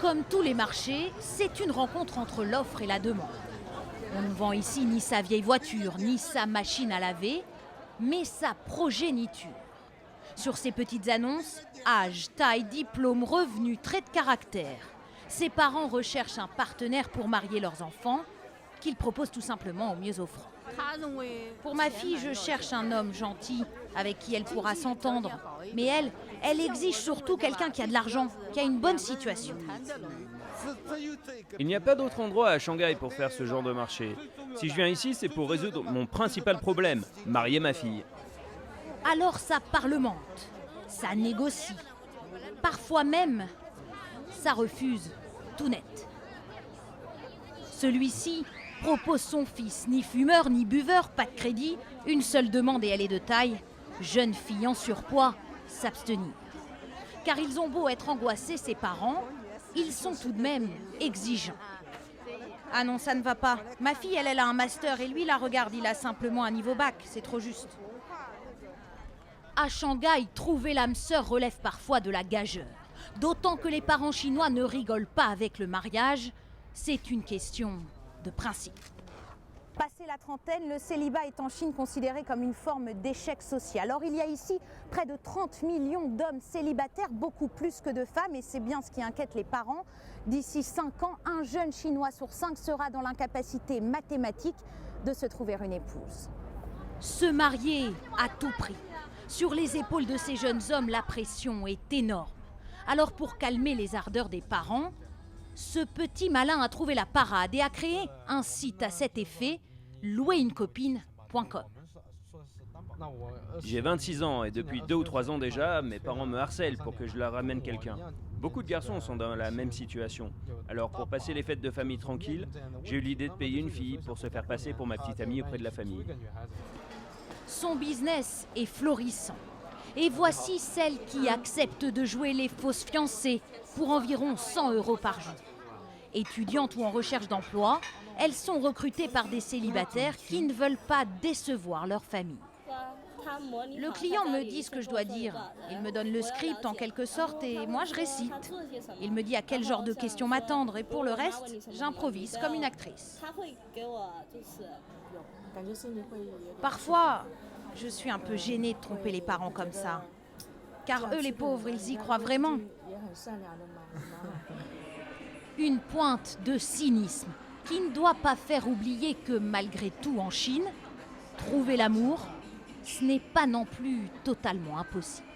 Comme tous les marchés, c'est une rencontre entre l'offre et la demande. On ne vend ici ni sa vieille voiture, ni sa machine à laver, mais sa progéniture. Sur ces petites annonces, âge, taille, diplôme, revenus, traits de caractère. Ses parents recherchent un partenaire pour marier leurs enfants, qu'ils proposent tout simplement au mieux offrant. Pour ma fille, je cherche un homme gentil, avec qui elle pourra s'entendre. Mais elle exige surtout quelqu'un qui a de l'argent, qui a une bonne situation. Il n'y a pas d'autre endroit à Shanghai pour faire ce genre de marché. Si je viens ici, c'est pour résoudre mon principal problème, marier ma fille. Alors ça parlemente, ça négocie. Parfois même, ça refuse, tout net. Celui-ci propose son fils, ni fumeur ni buveur, pas de crédit, une seule demande et elle est de taille, jeune fille en surpoids, s'abstenir. Car ils ont beau être angoissés, ses parents, ils sont tout de même exigeants. Ah non, ça ne va pas. Ma fille, elle a un master et lui, la regarde, il a simplement un niveau bac, c'est trop juste. À Shanghai, trouver l'âme sœur relève parfois de la gageure. D'autant que les parents chinois ne rigolent pas avec le mariage, c'est une question de principe. Passé la trentaine, le célibat est en Chine considéré comme une forme d'échec social. Or, il y a ici près de 30 millions d'hommes célibataires, beaucoup plus que de femmes, et c'est bien ce qui inquiète les parents. D'ici 5 ans, un jeune Chinois sur 5 sera dans l'incapacité mathématique de se trouver une épouse. Se marier à tout prix. Sur les épaules de ces jeunes hommes, la pression est énorme. Alors pour calmer les ardeurs des parents, ce petit malin a trouvé la parade et a créé un site à cet effet, loueruneCopine.com. J'ai 26 ans et depuis 2 ou 3 ans déjà, mes parents me harcèlent pour que je leur ramène quelqu'un. Beaucoup de garçons sont dans la même situation. Alors pour passer les fêtes de famille tranquilles, j'ai eu l'idée de payer une fille pour se faire passer pour ma petite amie auprès de la famille. Son business est florissant. Et voici celle qui accepte de jouer les fausses fiancées pour environ 100 € par jour. Étudiantes ou en recherche d'emploi, elles sont recrutées par des célibataires qui ne veulent pas décevoir leur famille. Le client me dit ce que je dois dire. Il me donne le script en quelque sorte et moi je récite. Il me dit à quel genre de questions m'attendre et pour le reste, j'improvise comme une actrice. Parfois, je suis un peu gênée de tromper les parents comme ça. Car eux, les pauvres, ils y croient vraiment. Une pointe de cynisme qui ne doit pas faire oublier que malgré tout en Chine, trouver l'amour, ce n'est pas non plus totalement impossible.